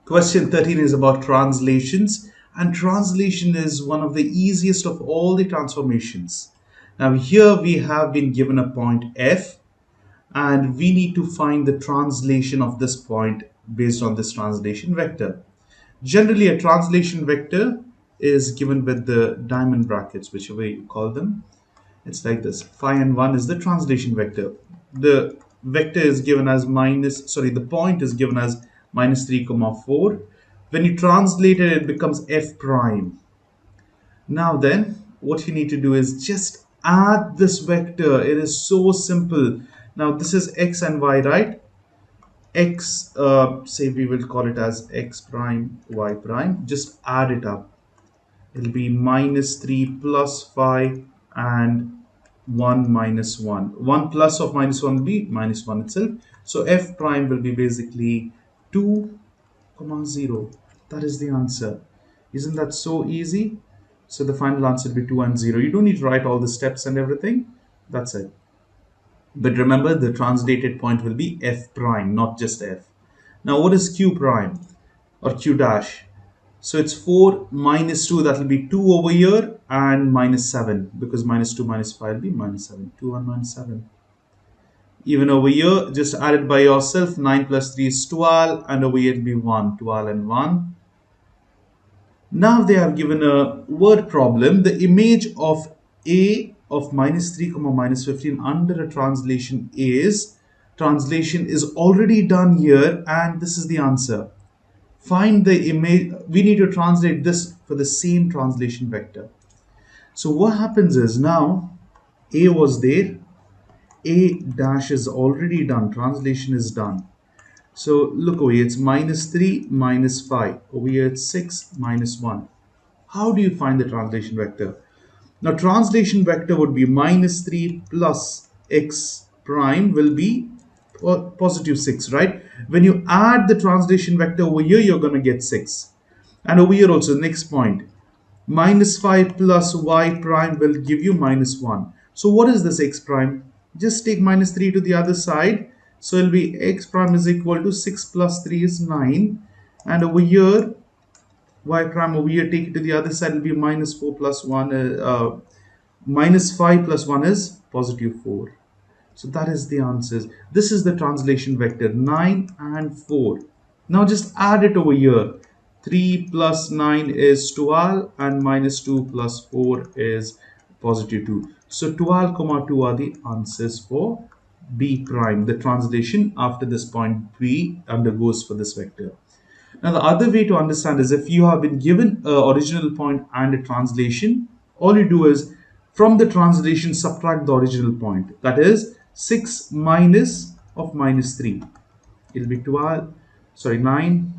Question 13 is about translations, and translation is one of the easiest of all the transformations. Now here we have been given a point F, and we need to find the translation of this point based on this translation vector. Generally, a translation vector is given with the diamond brackets, whichever you call them. It's like this. Phi and 1 is the translation vector. The vector is given as the point is given as minus 3 comma 4. When you translate it, it becomes f prime. Now then, what you need to do is just add this vector. It is so simple. Now this is x and y, right? X, say we will call it as x prime, y prime. Just add it up. It'll be minus 3 plus 5 and 1 minus 1. 1 plus of minus 1 will be minus 1 itself. So f prime will be basically 2 comma 0. That is the answer. Isn't that so easy? So the final answer will be 2 and 0. You don't need to write all the steps and everything. That's it. But remember, the translated point will be f prime, not just f. Now what is q prime or q dash? So it's 4 minus 2, that will be 2 over here, and minus 7, because minus 2 minus 5 will be minus 7. 2 and minus 7. Even over here, just add it by yourself. 9 plus 3 is 12, and over here it will be 1. 12 and 1. Now they have given a word problem. The image of a of minus 3 comma minus 15 under a translation is already done here, and this is the answer. Find the image. We need to translate this for the same translation vector. So what happens is, now a was there, a dash is already done, translation is done. So look over here, it's minus 3 minus 5. Over here it's 6 minus 1. How do you find the translation vector? Now translation vector would be minus 3 plus x prime will be positive 6, right? When you add the translation vector over here, you're going to get 6. And over here also, next point, minus 5 plus y prime will give you minus 1. So what is this x prime? Just take minus 3 to the other side. So it will be x prime is equal to 6 plus 3 is 9. And over here, y prime over here, take it to the other side, will be minus 4 plus 1, minus 5 plus 1 is positive 4. So that is the answers. This is the translation vector, 9 and 4. Now just add it over here. 3 plus 9 is 12, and minus 2 plus 4 is positive 2. So 12 comma 2 are the answers for B prime. The translation after this point B undergoes for this vector. Now the other way to understand is, if you have been given an original point and a translation, all you do is from the translation subtract the original point. That is 6 minus of minus 3. It will be 9,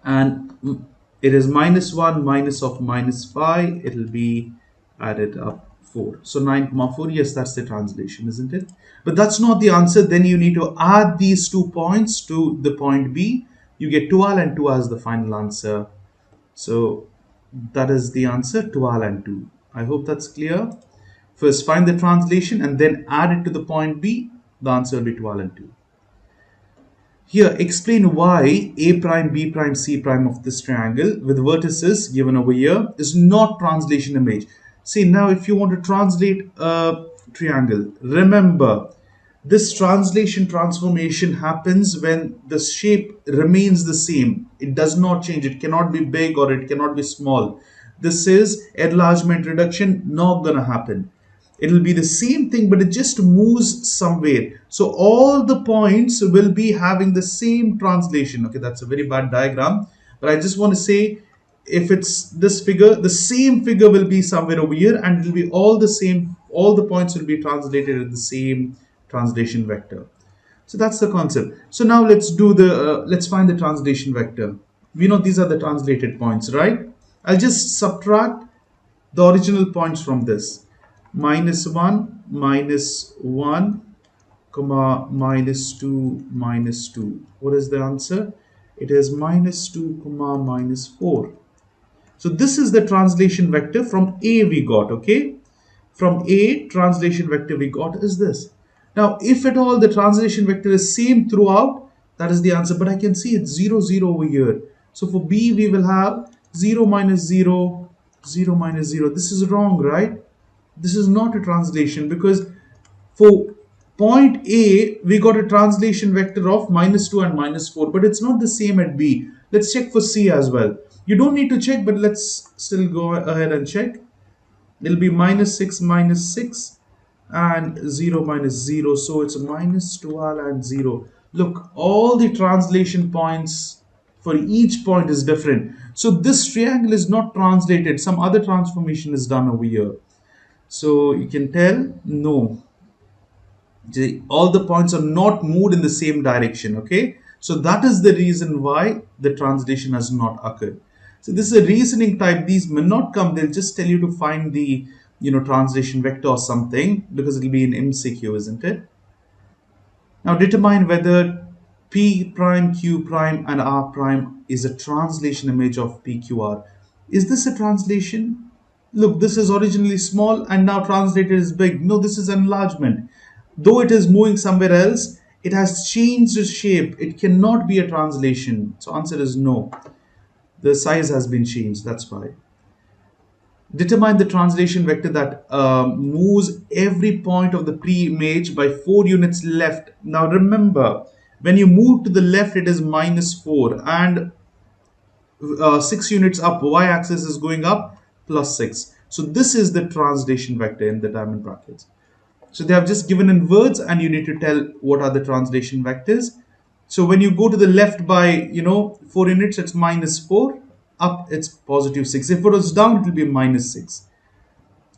and it is minus 1 minus of minus 5. It will be added up 4. So 9 comma 4, yes, that's the translation, isn't it? But that's not the answer. Then you need to add these 2 points to the point B. You get 12 and 2 as the final answer. So that is the answer, 12 and 2. I hope that's clear. First find the translation and then add it to the point B. The answer will be 12 and 2. Here, explain why A prime, B prime, C prime of this triangle with vertices given over here is not translation image. See, now if you want to translate a triangle, remember this translation transformation happens when the shape remains the same. It does not change. It cannot be big or it cannot be small. This is enlargement reduction, not gonna happen. It will be the same thing, but it just moves somewhere. So all the points will be having the same translation. Okay, that's a very bad diagram, but I just want to say, if it's this figure, the same figure will be somewhere over here, and it will be all the same. All the points will be translated in the same translation vector. So that's the concept. So now let's do the let's find the translation vector. We know these are the translated points, right? I'll just subtract the original points from this. Minus 1 minus 1 comma minus 2 minus 2. What is the answer? It is minus 2 comma minus 4. So this is the translation vector from A we got, okay? From A, translation vector we got is this. Now, if at all the translation vector is same throughout, That is the answer, but I can see it's 0, 0 over here. So for B, we will have 0 minus 0, 0 minus 0. This is wrong, right? This is not a translation because for point A, we got a translation vector of minus 2 and minus 4, but it's not the same at B. Let's check for C as well. You don't need to check, but let's still go ahead and check. It'll be minus 6 and 0 minus 0. So it's minus 12 and 0. Look, all the translation points for each point is different. So this triangle is not translated. Some other transformation is done over here. So you can tell, no, all the points are not moved in the same direction. Okay, so that is the reason why the translation has not occurred. So this is a reasoning type. These may not come, they'll just tell you to find the translation vector or something, because it'll be an MCQ, isn't it? Now determine whether P prime, Q prime and R prime is a translation image of PQR. Is this a translation? Look, this is originally small and now translated as big. No, this is enlargement. Though it is moving somewhere else, it has changed its shape. It cannot be a translation. So answer is no. The size has been changed, that's why. Determine the translation vector that moves every point of the pre-image by 4 units left. Now remember, when you move to the left, it is minus 4, and 6 units up, y-axis is going up, plus 6. So this is the translation vector in the diamond brackets. So they have just given in words, and you need to tell what are the translation vectors. So when you go to the left by 4 units, it's minus 4. Up, it's positive 6. If it was down, it will be minus 6.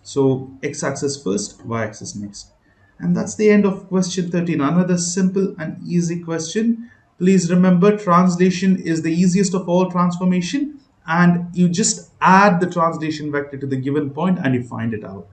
So x-axis first, y-axis next. And that's the end of question 13. Another simple and easy question. Please remember, translation is the easiest of all transformation, and you just add the translation vector to the given point and you find it out.